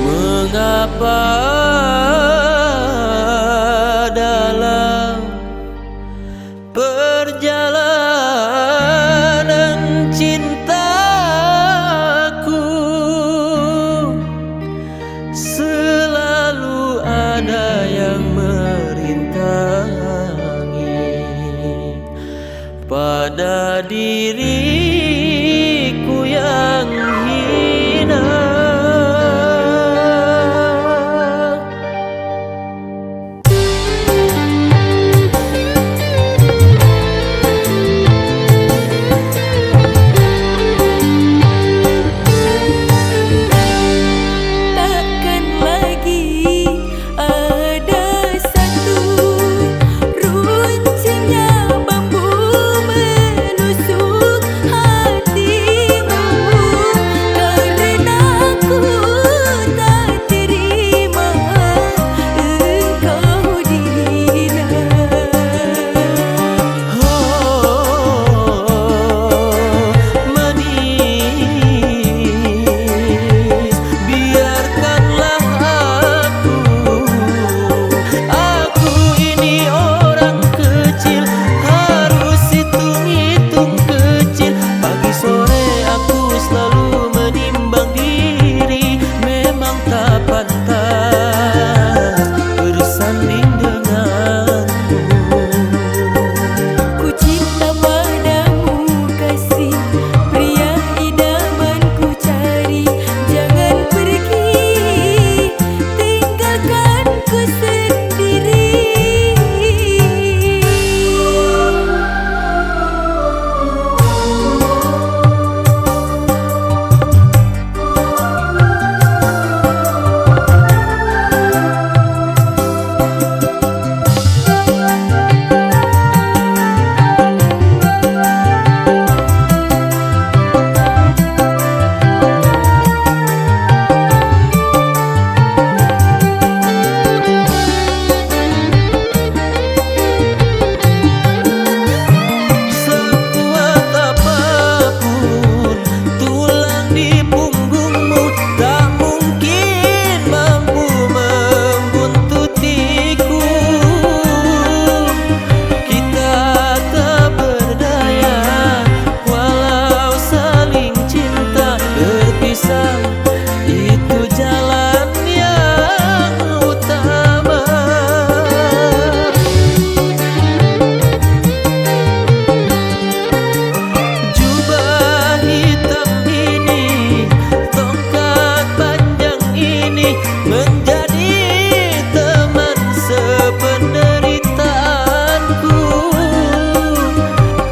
Mengapa dalam perjalanan cintaku selalu ada yang merintangi pada diriku yang hina.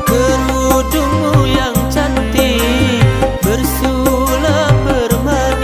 Kerudungmu yang cantik bersulah permata.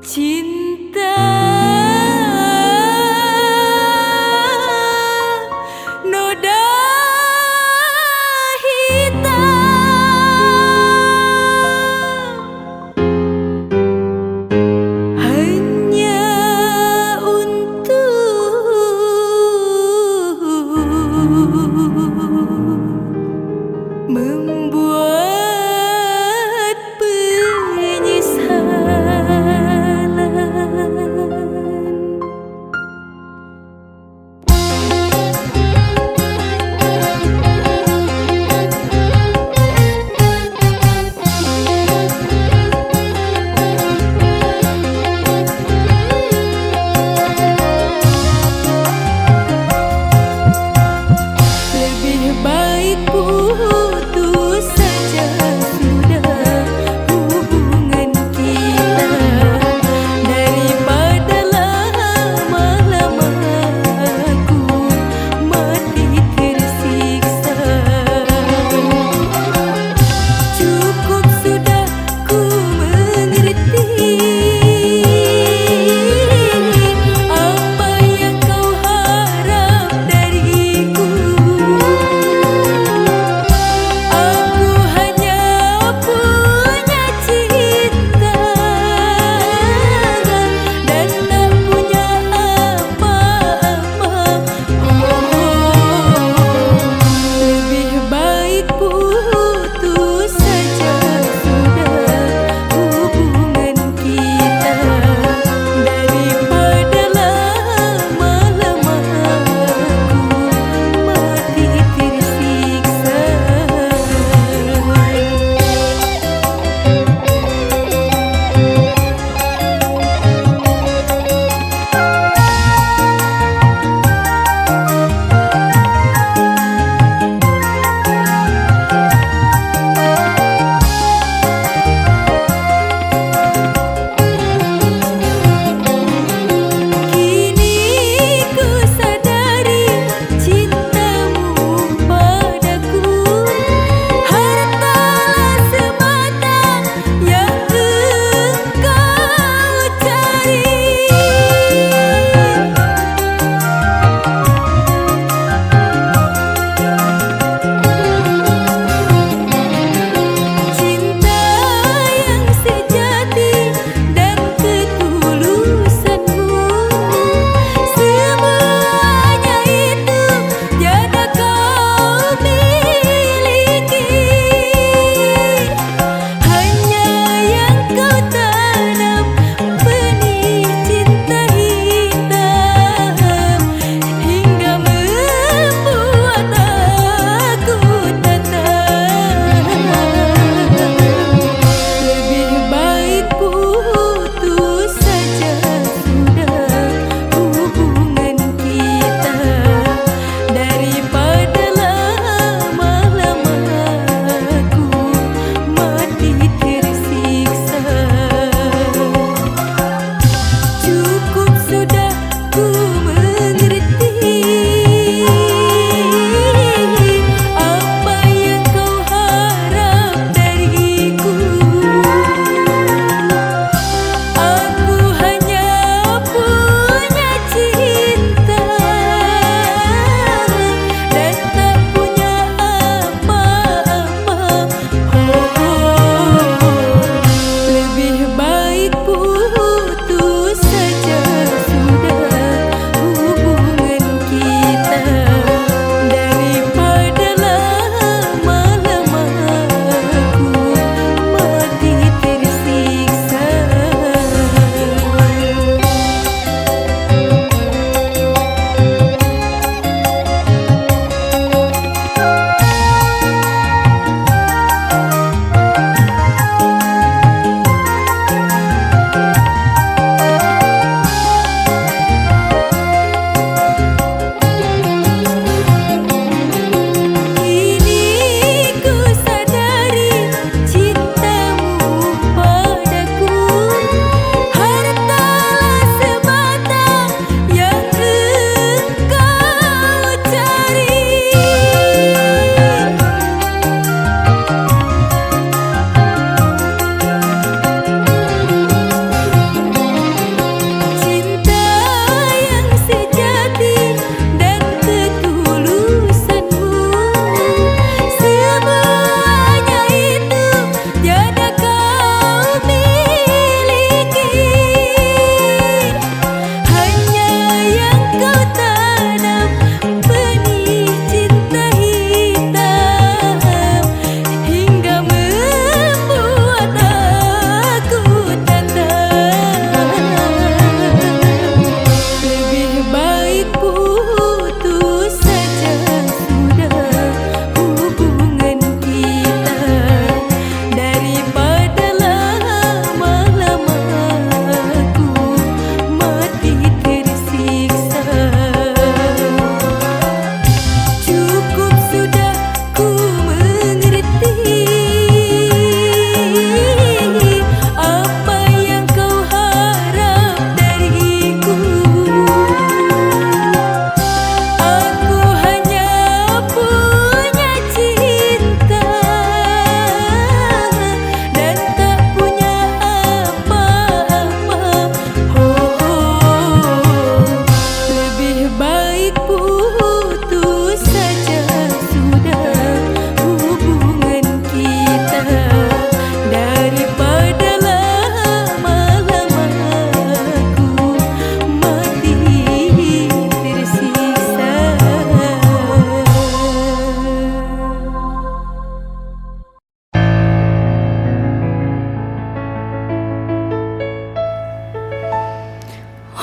cinta noda hitam hanya untuk membuat penyesalan.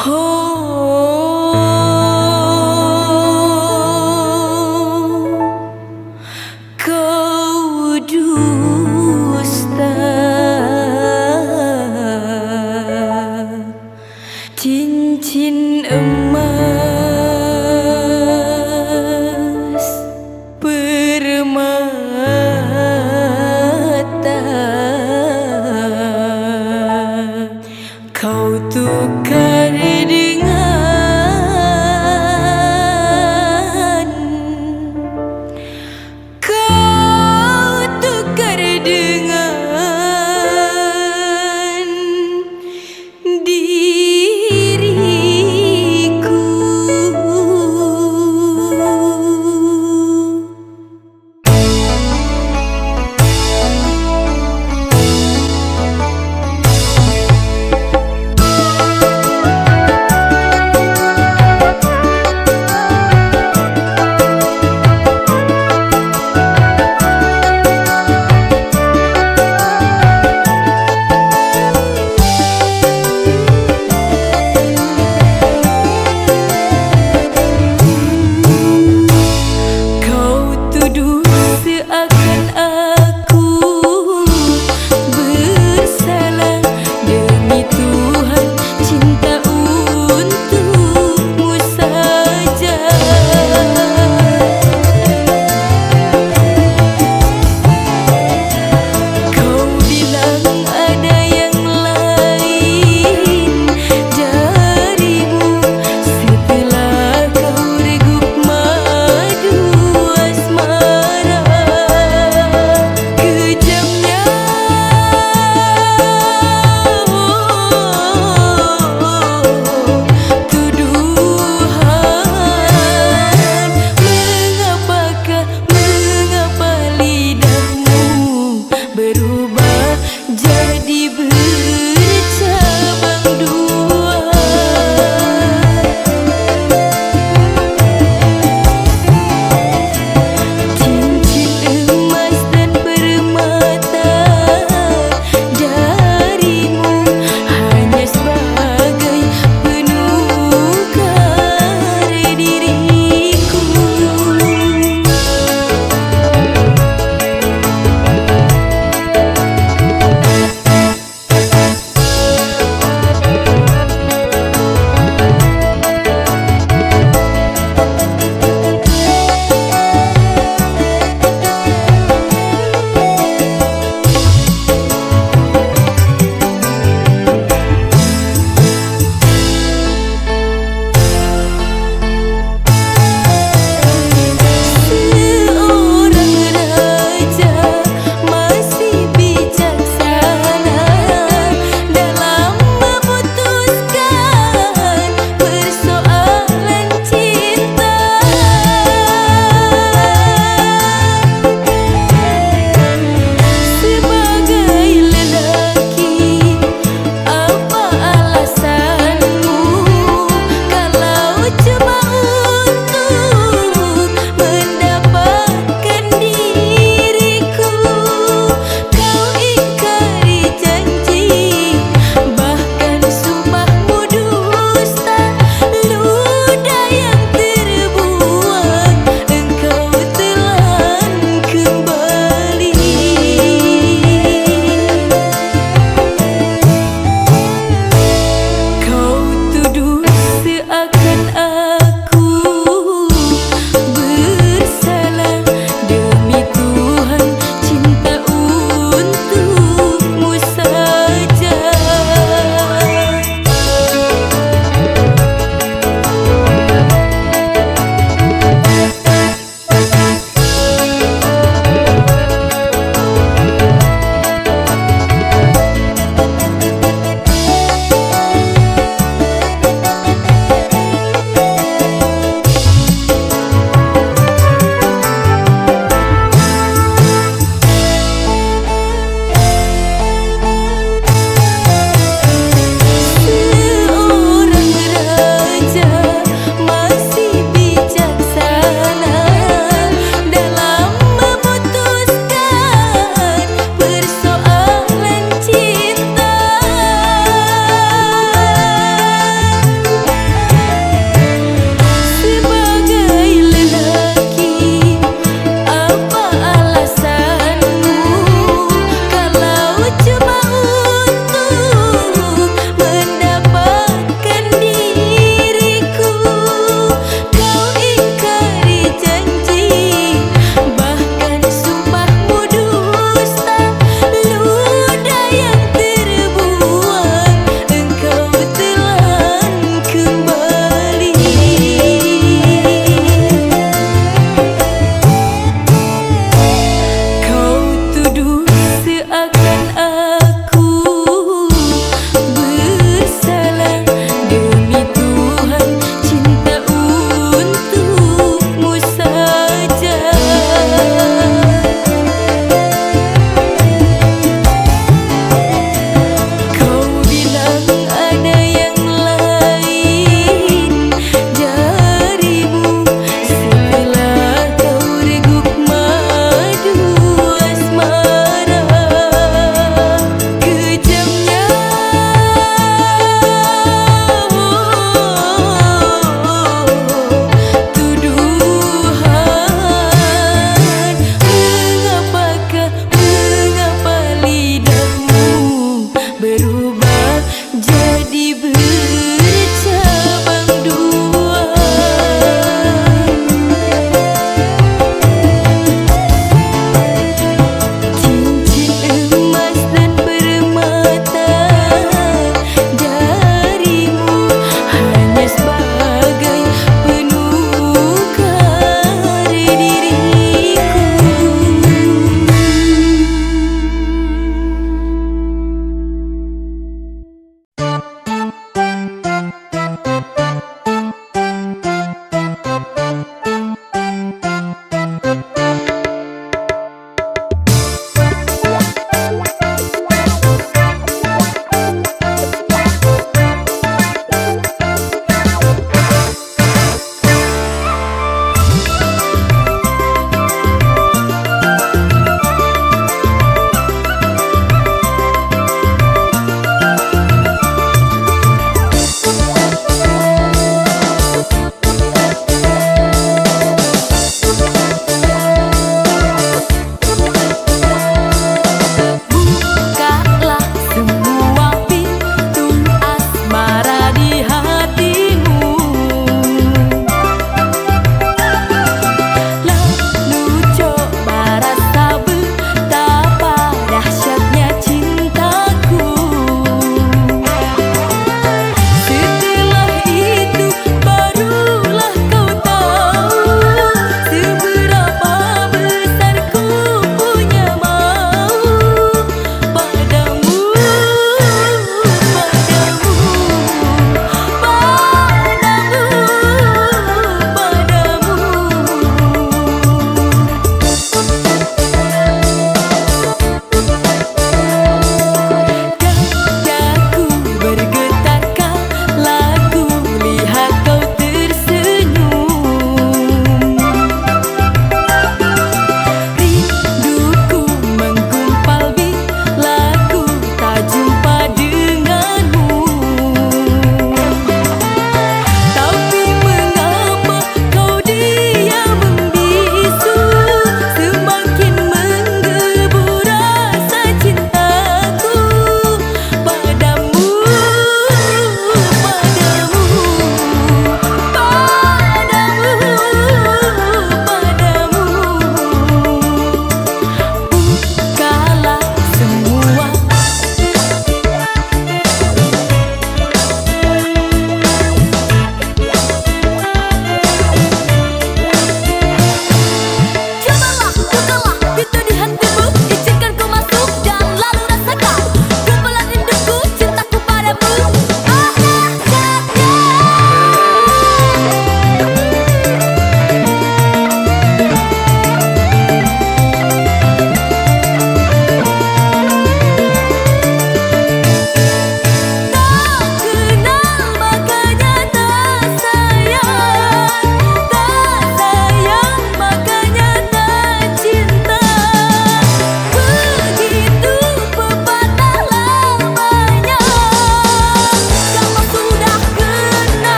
Kau dusta, cincin emas permata, kau tukar dengan, kau tukar dengan diriku.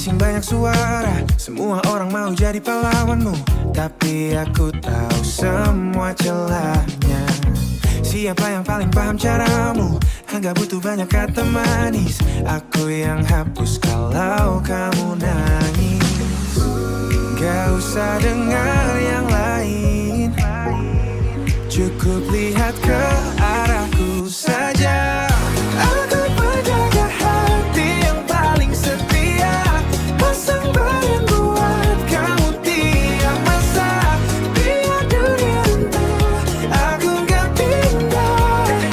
bising banyak suara, semua orang mau jadi pahlawanmu. Tapi aku tahu semua celahnya. Siapa yang paling paham caramu? Enggak butuh banyak kata manis, aku yang hapus kalau kamu nangis. Gak usah dengar yang lain, cukup lihat ke arahku saja. Aku penjaga hati yang paling setia, pasang badan buat kamu tiap masa. Biar dunia runtuh, aku gak pindah,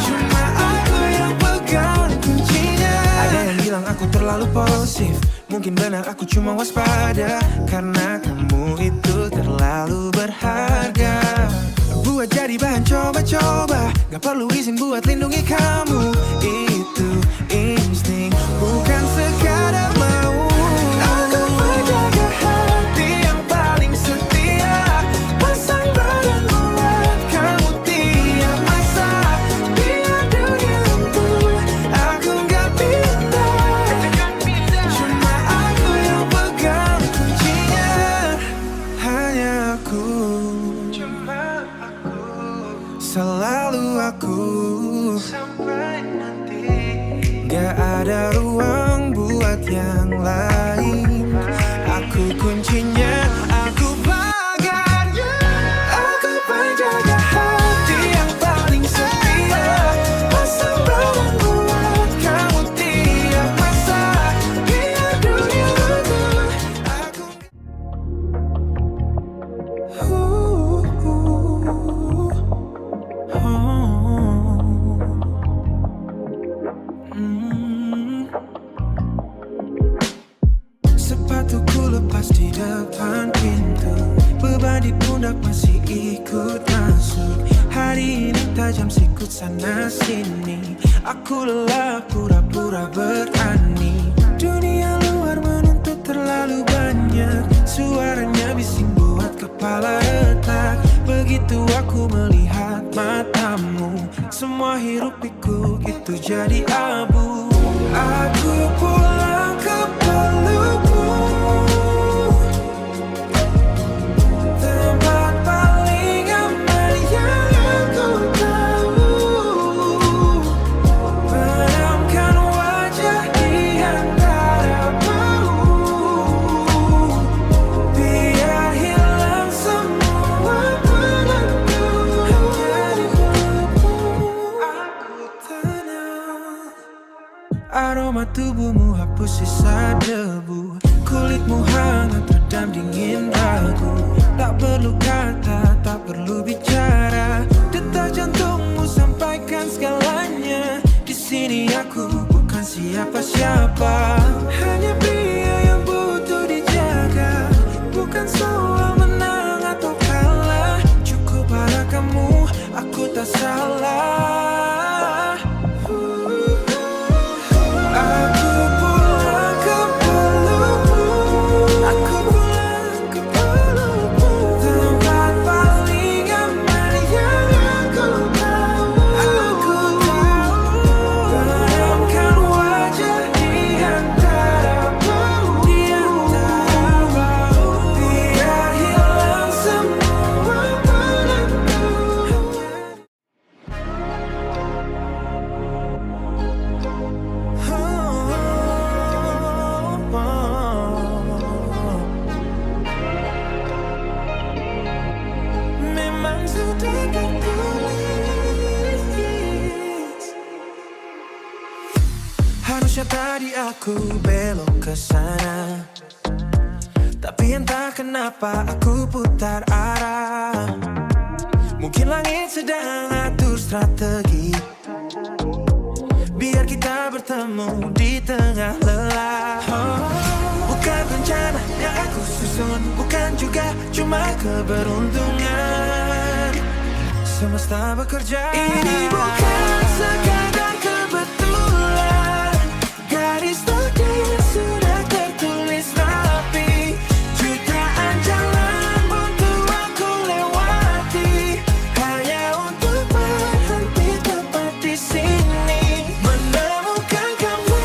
cuma aku yang pegang kuncinya. Ada yang bilang aku terlalu posesif, mungkin benar aku cuma waspada, karena kamu itu terlalu berharga. Buat jadi bahan coba-coba, gak perlu izin buat lindungi kamu. Itu insting, bukan sekadar mau. Aku menjaga hati yang paling setia, pasang badan buat kamu tiap masa. Biar dunia runtuh, aku gak pindah, cuma aku yang pegang kuncinya. Hanya aku, selalu aku, sampai nanti. Gak ada ruang buat yang lain, aku kuncinya, aku pagarnya. Aku penjaga hati yang paling setia, pasang badan buat kamu tiap masa. Biar dunia runtuh, aku sepatuku lepas di depan pintu, beban di pundak masih ikut masuk. Hari ini tajam sikut sana sini, aku lelah pura-pura berani. Dunia luar menuntut terlalu banyak, suaranya bising buat kepala retak. Begitu aku melihat matamu, semua hiruk pikuk itu jadi abu. Aku pulang ke pelukmu, tempat paling aman yang aku tahu. Pedamkan wajah di antaramu, biar hilang semua penentu. Hanya di pelukmu aku tenang. Aroma tubuhmu hapus sisa debu, kulitmu hangat redam dingin ragu. Tak perlu kata, tak perlu bicara, detak jantungmu sampaikan segalanya. Di sini aku bukan siapa-siapa, hanya pria yang butuh dijaga. Bukan soal menang atau kalah, cukup pada kamu, aku tak salah. Aku pulang ke pelukmu, aku pulang ke pelukmu, tempat paling aman yang aku tahu. Aku tahu, pedamkan wajah di antaramu, biar hilang semua penentu. Memang sudah tertulis, harusnya tadi aku belok ke sana, tapi entah kenapa aku putar arah. Mungkin langit sedang atur strategi, biar kita bertemu di tengah lelah. Bukan rencana yang aku susun, bukan juga cuma keberuntungan. Semesta bekerja, ini bukan sekadar kebetulan. Garis takdir sudah tertulis rapi, jutaan jalan untuk aku lewati, hanya untuk berhenti tepat di sini, menemukan kamu.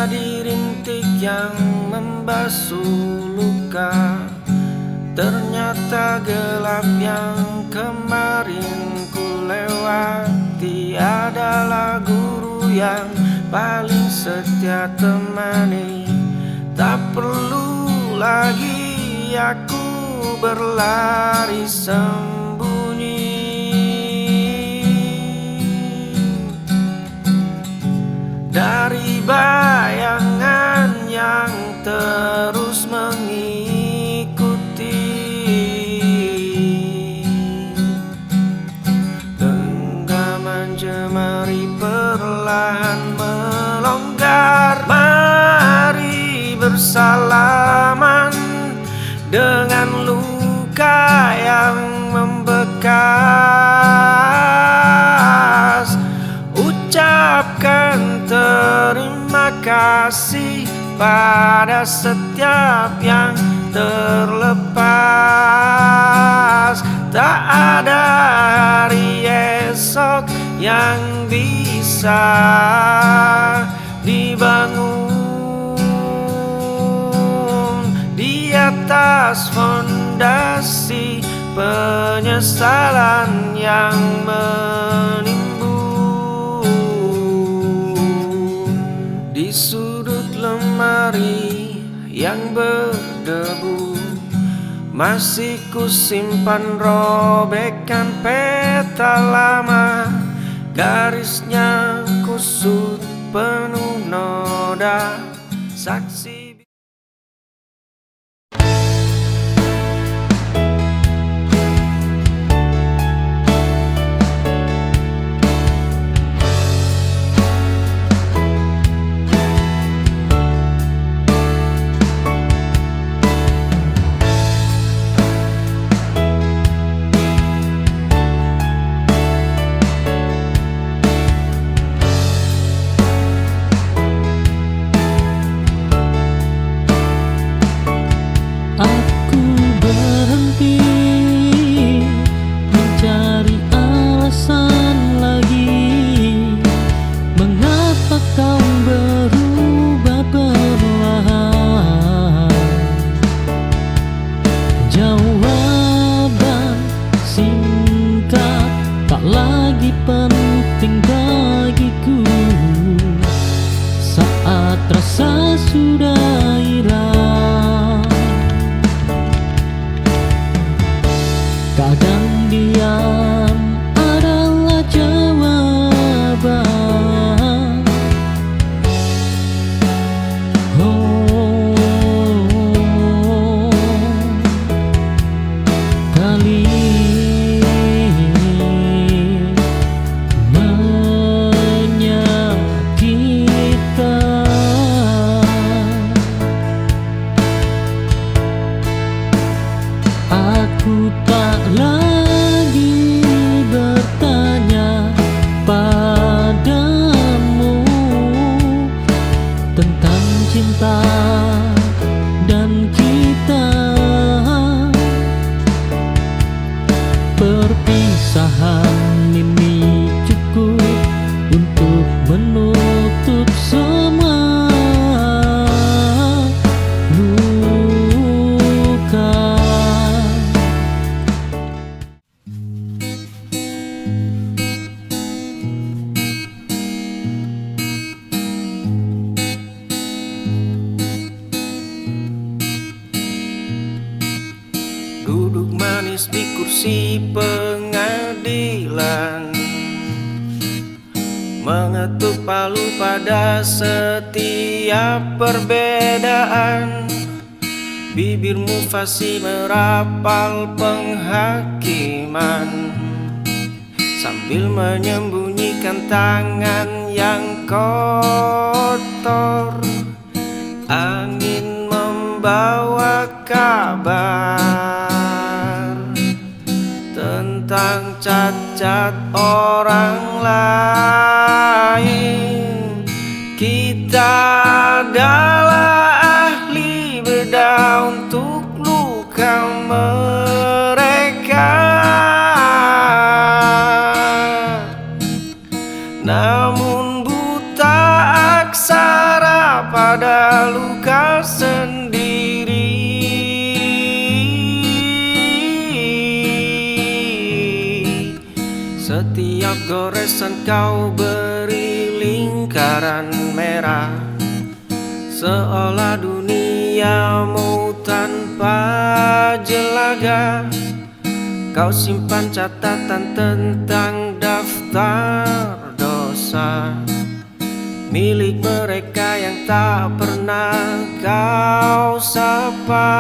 Jadi rintik yang membasuh luka, ternyata gelap yang kemarin ku lewati adalah guru yang paling setia temani. Tak perlu lagi aku berlari sembunyi dari bayangan yang terus mengikuti. Genggaman jemari perlahan melonggar. Mari bersalaman dengan luka yang membekas. Ucapkan terima kasih pada setiap yang terlepas. Tak ada hari esok yang bisa dibangun di atas fondasi penyesalan yang menimbun. Di sudut lemari yang berdebu masih kusimpan robekan peta lama. Garisnya kusut penuh noda saksi. Aku berhenti mencari alasan lagi. Mengapa kau berubah perlahan? Jawaban singkat tak lagi penting bagiku saat rasa sudah hilang. Kadang diam adalah jawaban. Kali menyakitkan. Aku tak lagi bertanya padamu tentang cinta dan kita. Perpisahan ini cukup untuk menutup semua luka. Duduk manis di kursi pengadilan, mengetuk palu pada setiap perbedaan. Bibirmu fasih merapal penghakiman sambil menyembunyikan tangan yang kotor. Angin membawa kabar tentang cacat orang lain. Kita adalah ahli bedah untuk luka mereka. Namun buta aksara Goresan kau beri lingkaran merah, seolah duniamu tanpa jelaga. Kau simpan catatan tentang daftar dosa milik mereka yang tak pernah kau sapa.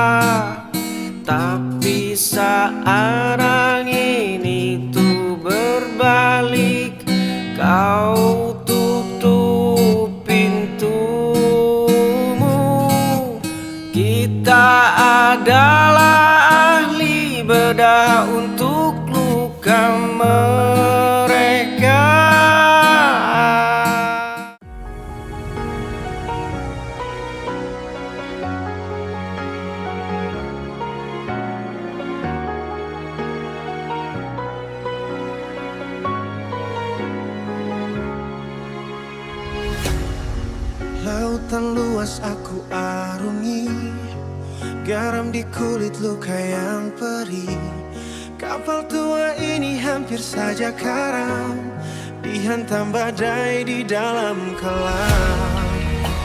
Tapi saat angin itu berbalik, kau tutup pintumu. Kita adalah ahli bedah untuk luka mereka. Lautan luas aku arungi, garam di kulit luka yang perih. Kapal tua ini hampir saja karam, dihantam badai di dalam kelam.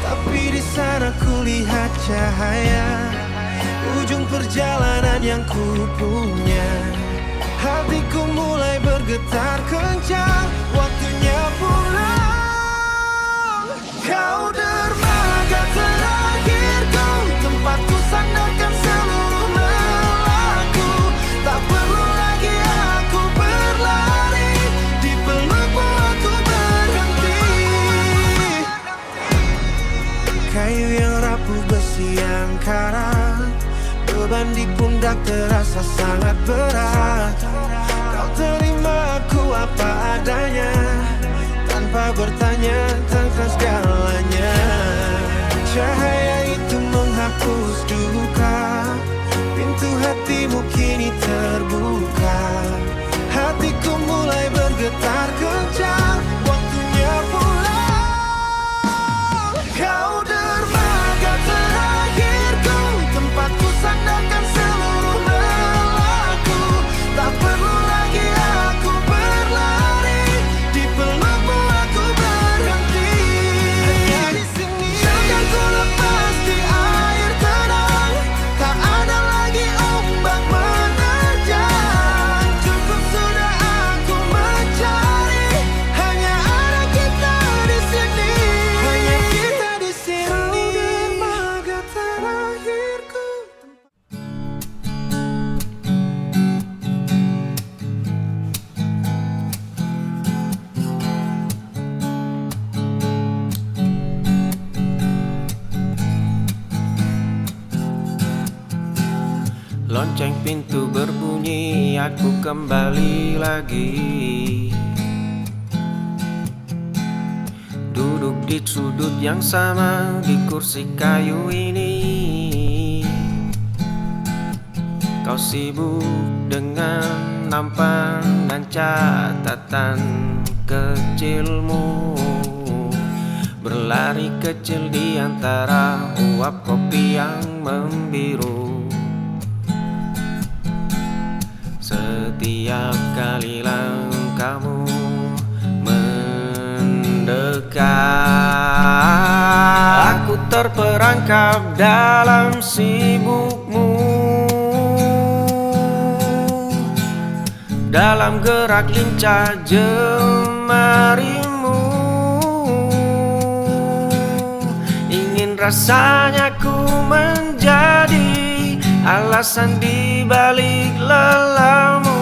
Tapi di sana kulihat cahaya, ujung perjalanan yang ku punya. Hatiku mulai bergetar kencang, waktunya pulang. Kau dermaga terakhirku, tempatku sandarkan seluruh melaku. Tak perlu lagi aku berlari, di pelukmu aku berhenti. Kayu yang rapuh, besi yang karat, beban di pundak terasa sangat berat. Kau terima aku apa adanya, tanpa bertanya tentang segalanya. Cahaya itu menghapus duka, pintu hatimu kini terbuka. Hatiku mulai bergetar kencang, waktunya pulang. Kau dermaga terakhirku, tempatku sandarkan seluruh melaku. Tak perlu lagi aku berlari, di pelukmu aku berhenti. Hanya di sini akan ku lepas di air tenang, tak ada lagi ombak menerjang. Cukup sudah aku mencari, hanya ada kita di sini. Hanya kita di sini. Dermaga terakhirku. Lonceng pintu berbunyi, aku kembali lagi. Duduk di sudut yang sama, di kursi kayu ini. Kau sibuk dengan nampan dan catatan kecilmu, berlari kecil di antara uap kopi yang membiru. Setiap kali langkahmu mendekat, aku terperangkap dalam sibukmu, dalam gerak lincah jemarimu. Ingin rasanya ku menjadi alasan di balik lelahmu,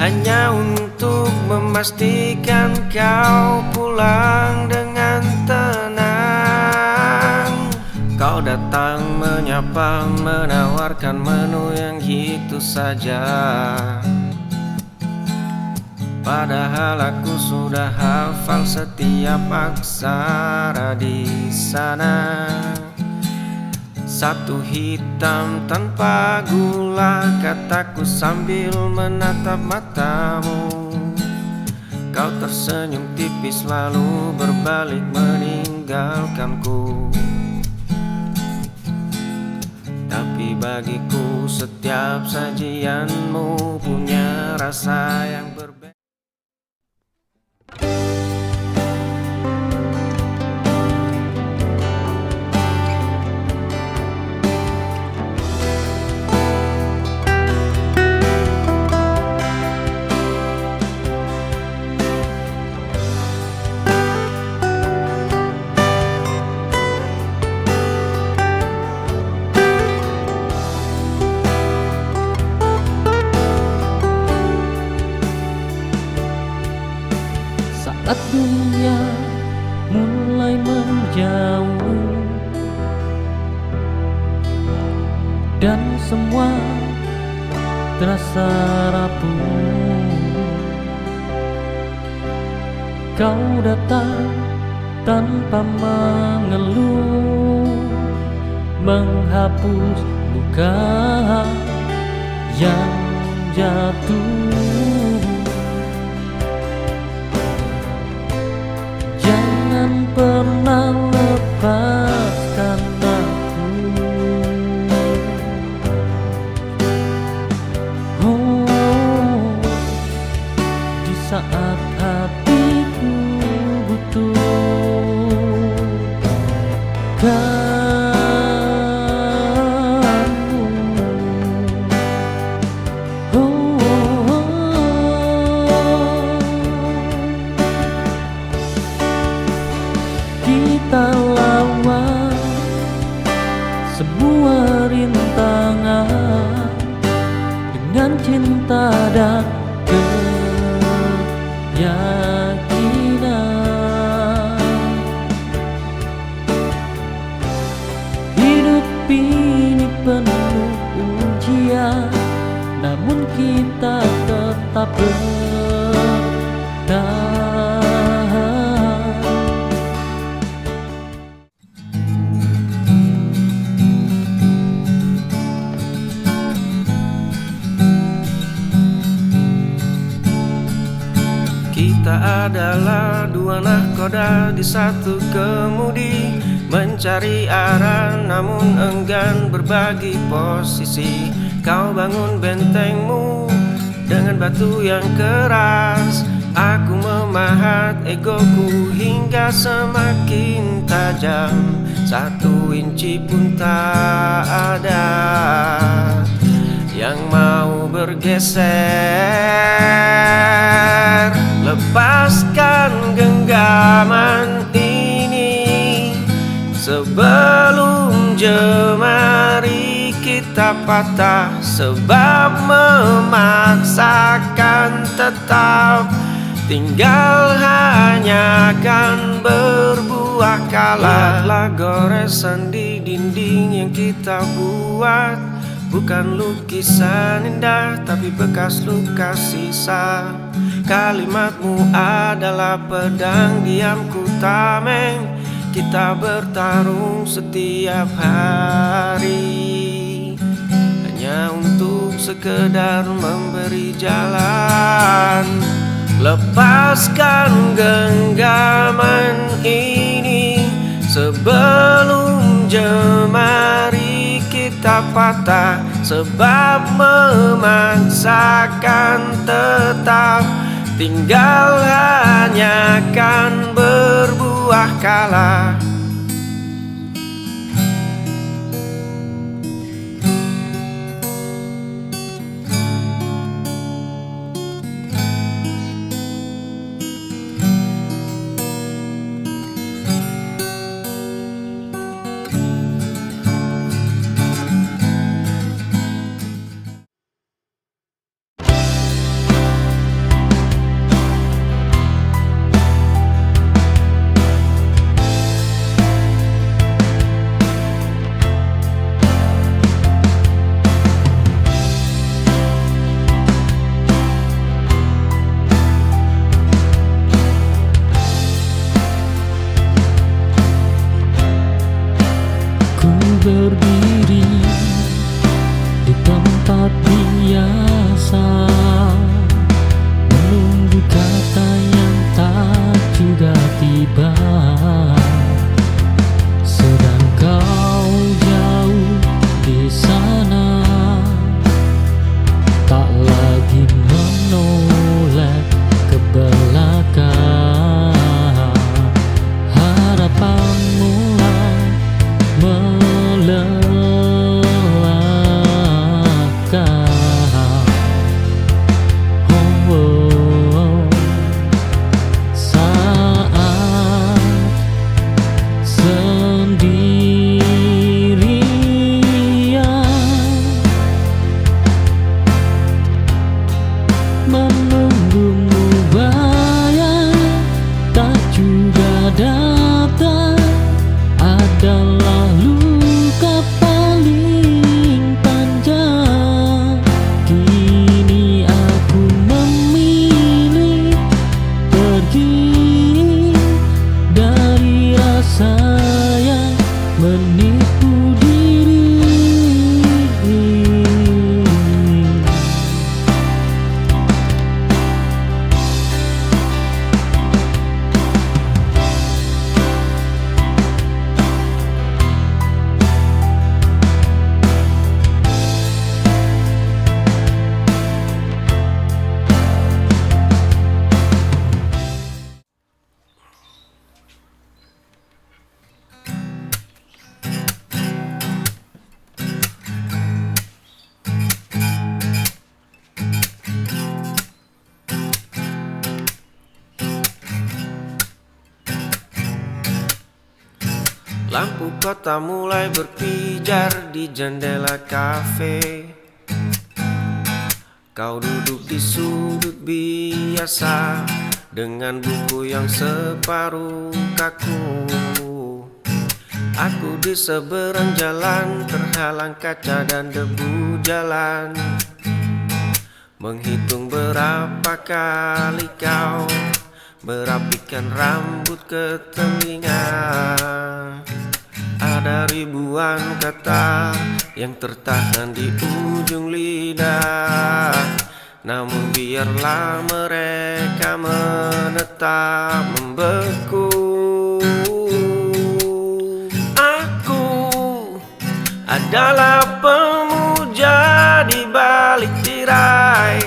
hanya untuk memastikan kau pulang dengan tenang. Kau datang menyapa, menawarkan menu yang gitu saja, padahal aku sudah hafal setiap aksara di sana. Satu hitam tanpa gula, kataku sambil menatap matamu. Kau tersenyum tipis lalu berbalik meninggalkanku. Tapi bagiku setiap sajianmu punya rasa yang berbeda. saat dunia mulai menjauh dan semua terasa rapuh, kau datang tanpa mengeluh, menghapus luka yang jatuh. Jangan pernah lepaskan aku, oh, di saat hatiku butuh kamu. Kita lawan semua rintangan dengan cinta dan keyakinan. Hidup ini penuh ujian, namun kita tetap bertahan. Kita adalah dua nahkoda di satu kemudi, mencari arah namun enggan berbagi posisi. Kau bangun bentengmu dengan batu yang keras, aku memahat egoku hingga semakin tajam. 1 inci pun tak ada yang mau bergeser. Lepaskan genggaman ini sebelum jemari kita patah, sebab memaksakan tetap tinggal hanya akan berbuah kalah. Lihatlah goresan di dinding yang kita buat, bukan lukisan indah tapi bekas luka sisa. Kalimatmu adalah pedang diamku tameng, kita bertarung setiap hari hanya untuk sekedar memberi jalan. Lepaskan genggaman ini sebelum jemari kita patah, sebab memaksakan tetap tinggal hanya akan berbuah kalah. Lampu kota mulai berpijar di jendela kafe. Kau duduk di sudut biasa dengan buku yang separuh kaku. Aku di seberang jalan terhalang kaca dan debu jalan, menghitung berapa kali kau merapikan rambut ke telinga. Ada ribuan kata yang tertahan di ujung lidah, namun biarlah mereka menetap membeku. Aku adalah pemuja di balik tirai,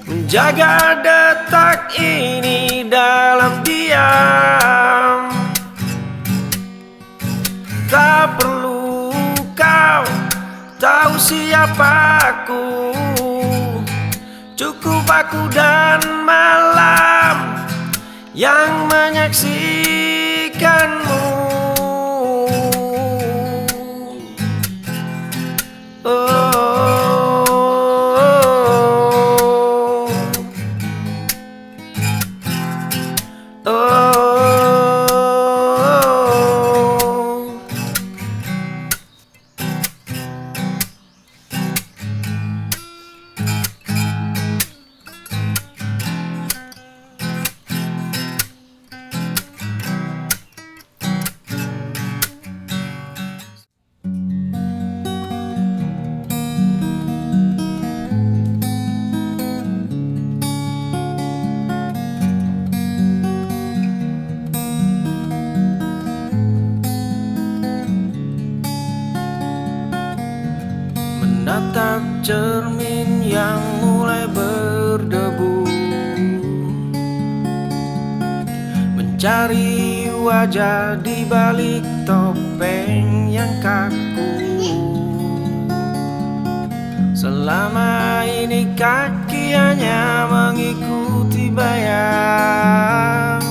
menjaga detak ini dalam diam. Tak perlu kau tahu siapa aku, cukup aku dan malam yang menyaksikanmu. Menatap cermin yang mulai berdebu, mencari wajah di balik topeng yang kaku. Selama ini kaki hanya mengikuti bayang,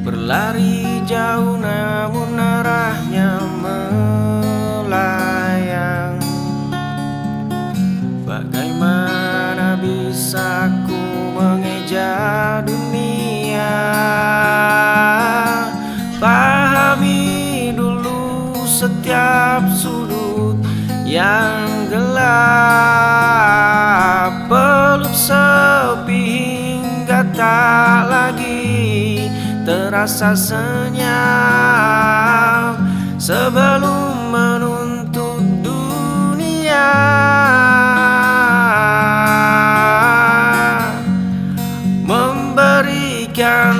berlari jauh namun arahnya melayang. Bagaimana bisa ku mengeja dunia? Pahami dulu setiap sudut yang gelap, peluk sepi hingga tak lagi terasa senyap, sebelum menuntut dunia memberikan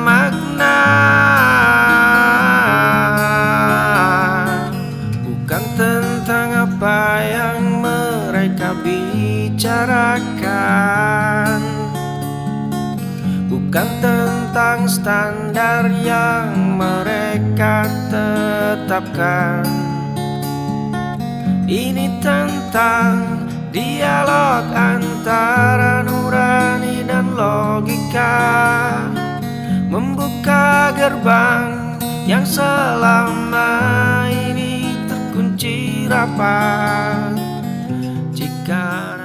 makna. Bukan tentang apa yang mereka bicarakan, bukan tentang standar yang mereka tetapkan. Ini tentang dialog antara nurani dan logika, membuka gerbang yang selama ini terkunci rapat. Jika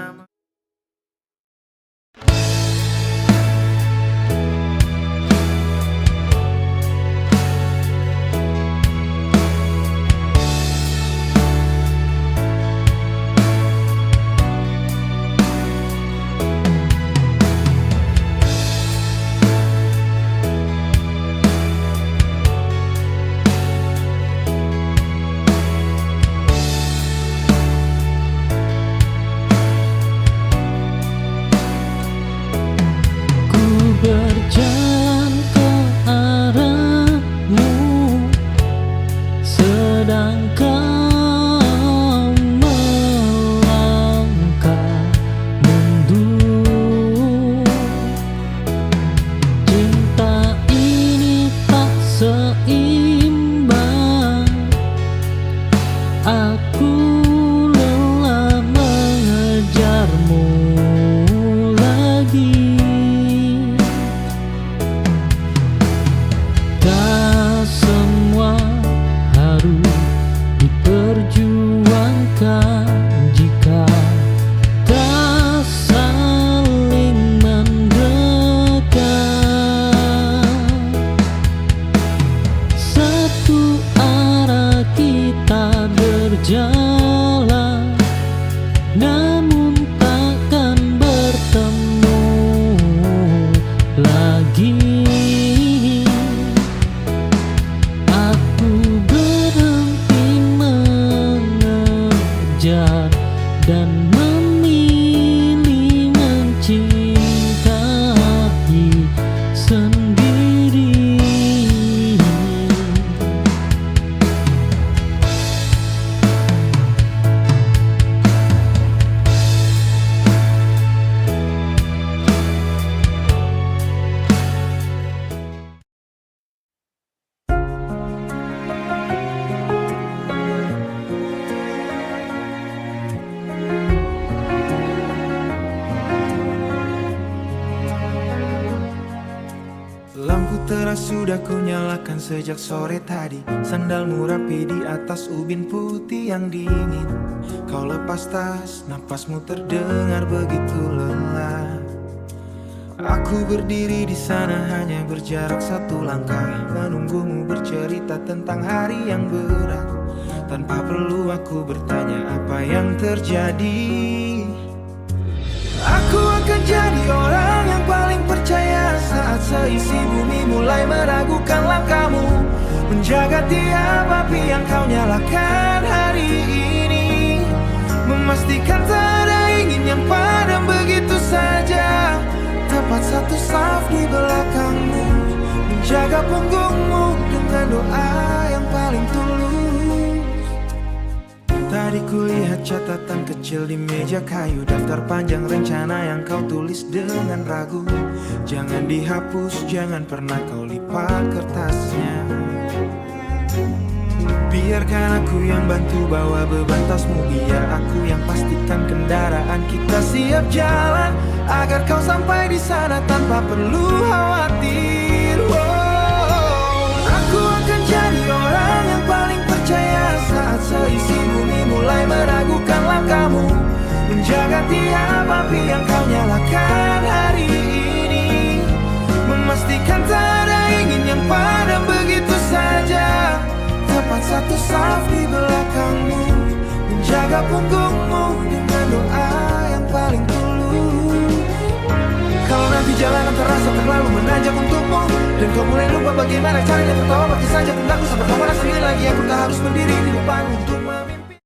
namun takkan bertemu lagi. Aku berhenti mengejar dan memilih mencintai sendiri. Lampu teras sudah ku nyalakan sejak sore tadi. Sandalmu rapi di atas ubin putih yang dingin. Kau lepas tas, napasmu terdengar begitu lelah. Aku berdiri di sana hanya berjarak satu langkah, menunggumu bercerita tentang hari yang berat. Tanpa perlu aku bertanya apa yang terjadi. Aku akan jadi orang yang paling percaya saat seisi bumi mulai meragukan langkahmu. Menjaga tiap api yang kau nyalakan hari ini, memastikan tak ada ingin yang padam begitu saja. Tepat satu saf di belakangmu, menjaga punggungmu dengan doa yang paling tulus. Tadi kulihat catatan kecil di meja kayu, daftar panjang rencana yang kau tulis dengan ragu. Jangan dihapus, jangan pernah kau lipat kertasnya. Biarkan aku yang bantu bawa beban tasmu, biar aku yang pastikan kendaraan kita siap jalan, agar kau sampai di sana tanpa perlu khawatir. Aku akan jadi orang yang paling percaya saat seisi bumi mulai meragukan langkahmu. Menjaga tiap api yang kau nyalakan hari ini, memastikan tak ada ingin yang padam begitu saja. Tepat satu saf di belakangmu, menjaga punggungmu dengan doa yang paling tulus. Kalau nanti jalanan terasa terlalu menanjak untukmu, dan kau mulai lupa bagaimana caranya tertawa, bagi saja tentangku sampai kau merasa sendiri lagi. Aku tak harus berdiri di depan untuk